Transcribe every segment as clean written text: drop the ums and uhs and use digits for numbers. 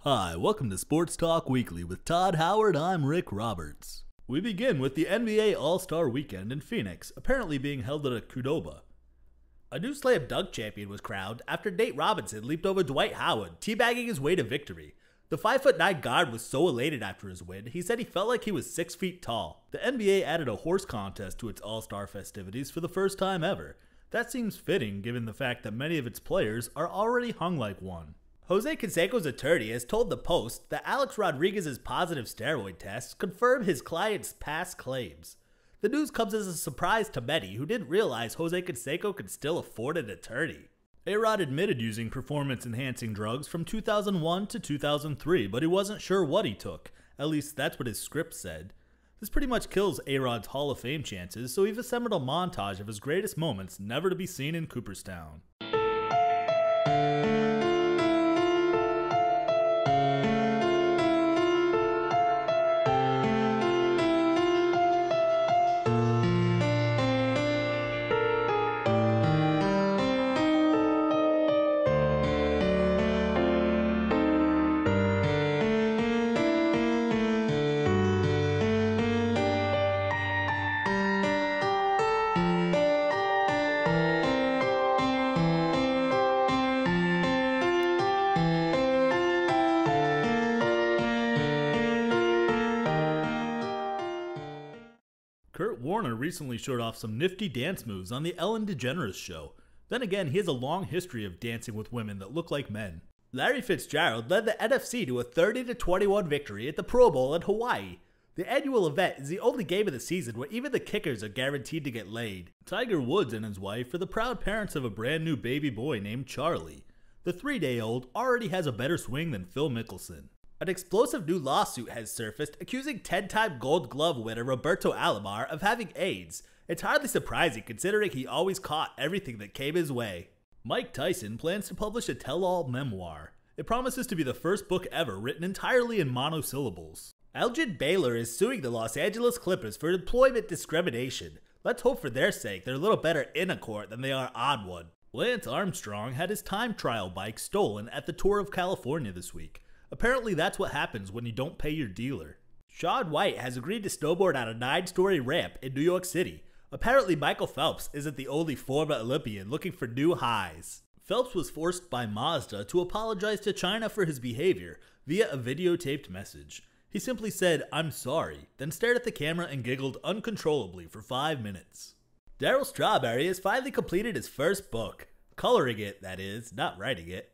Hi, welcome to Sports Talk Weekly with Todd Howard. I'm Rick Roberts. We begin with the NBA All-Star Weekend in Phoenix, apparently being held at a Joba. A new slam dunk champion was crowned after Nate Robinson leaped over Dwight Howard, teabagging his way to victory. The 5'9" guard was so elated after his win, he said he felt like he was 6 feet tall. The NBA added a horse contest to its All-Star festivities for the first time ever. That seems fitting given the fact that many of its players are already hung like one. Jose Canseco's attorney has told the Post that Alex Rodriguez's positive steroid tests confirm his client's past claims. The news comes as a surprise to many who didn't realize Jose Conseco could still afford an attorney. A-Rod admitted using performance-enhancing drugs from 2001 to 2003, but he wasn't sure what he took. At least that's what his script said. This pretty much kills A-Rod's Hall of Fame chances, so we've assembled a montage of his greatest moments never to be seen in Cooperstown. Kurt Warner recently showed off some nifty dance moves on the Ellen DeGeneres show. Then again, he has a long history of dancing with women that look like men. Larry Fitzgerald led the NFC to a 30-21 victory at the Pro Bowl in Hawaii. The annual event is the only game of the season where even the kickers are guaranteed to get laid. Tiger Woods and his wife are the proud parents of a brand new baby boy named Charlie. The 3-day-old already has a better swing than Phil Mickelson. An explosive new lawsuit has surfaced accusing 10-time Gold Glove winner Roberto Alomar of having AIDS. It's hardly surprising considering he always caught everything that came his way. Mike Tyson plans to publish a tell-all memoir. It promises to be the first book ever written entirely in monosyllables. Elgin Baylor is suing the Los Angeles Clippers for employment discrimination. Let's hope for their sake they're a little better in a court than they are on one. Lance Armstrong had his time trial bike stolen at the Tour of California this week. Apparently that's what happens when you don't pay your dealer. Shaun White has agreed to snowboard on a 9-story ramp in New York City. Apparently Michael Phelps isn't the only former Olympian looking for new highs. Phelps was forced by Mazda to apologize to China for his behavior via a videotaped message. He simply said, "I'm sorry," then stared at the camera and giggled uncontrollably for 5 minutes. Daryl Strawberry has finally completed his first book. Coloring it, that is, not writing it.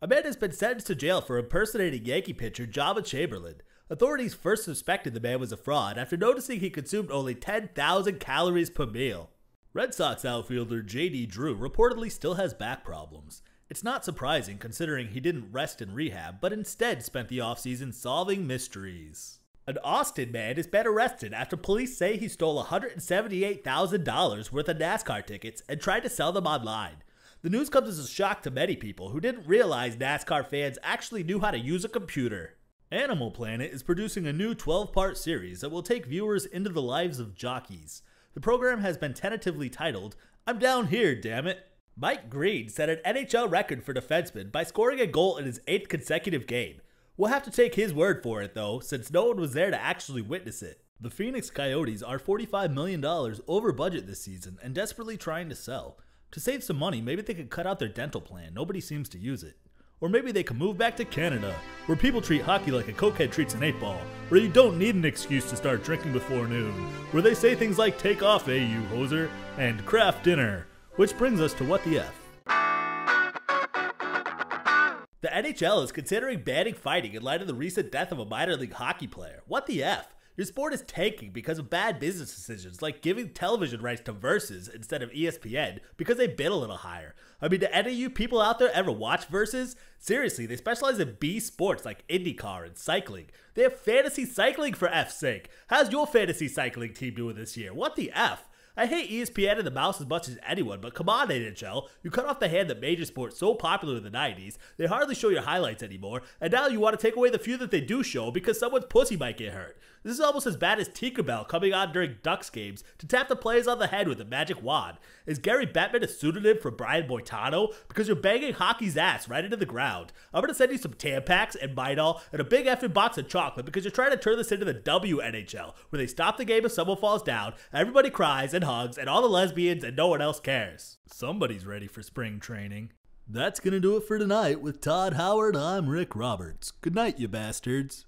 A man has been sentenced to jail for impersonating Yankee pitcher Joba Chamberlain. Authorities first suspected the man was a fraud after noticing he consumed only 10,000 calories per meal. Red Sox outfielder J.D. Drew reportedly still has back problems. It's not surprising considering he didn't rest in rehab, but instead spent the offseason solving mysteries. An Austin man has been arrested after police say he stole $178,000 worth of NASCAR tickets and tried to sell them online. The news comes as a shock to many people who didn't realize NASCAR fans actually knew how to use a computer. Animal Planet is producing a new 12-part series that will take viewers into the lives of jockeys. The program has been tentatively titled, "I'm Down Here, Damn It." Mike Green set an NHL record for defensemen by scoring a goal in his 8th consecutive game. We'll have to take his word for it though, since no one was there to actually witness it. The Phoenix Coyotes are $45 million over budget this season and desperately trying to sell. To save some money, maybe they could cut out their dental plan. Nobody seems to use it. Or maybe they can move back to Canada, where people treat hockey like a cokehead treats an 8-ball, where you don't need an excuse to start drinking before noon, where they say things like "take off, you hoser," and "craft dinner." Which brings us to What the F. The NHL is considering banning fighting in light of the recent death of a minor league hockey player. What the F? Your sport is tanking because of bad business decisions like giving television rights to Versus instead of ESPN because they bid a little higher. I mean, do any of you people out there ever watch Versus? Seriously, they specialize in B sports like IndyCar and cycling. They have fantasy cycling for F's sake. How's your fantasy cycling team doing this year? What the F? I hate ESPN and the mouse as much as anyone, but come on NHL, you cut off the hand that made your sport so popular in the 90s, they hardly show your highlights anymore, and now you want to take away the few that they do show because someone's pussy might get hurt. This is almost as bad as Tinkerbell coming on during Ducks games to tap the players on the head with a magic wand. Is Gary Bettman a pseudonym for Brian Boitano? Because you're banging hockey's ass right into the ground. I'm gonna send you some Tampax and Midol and a big effing box of chocolate because you're trying to turn this into the WNHL, where they stop the game if someone falls down, everybody cries and hugs, and all the lesbians and no one else cares. Somebody's ready for spring training. That's gonna do it for tonight. With Todd Howard, I'm Rick Roberts. Good night, you bastards.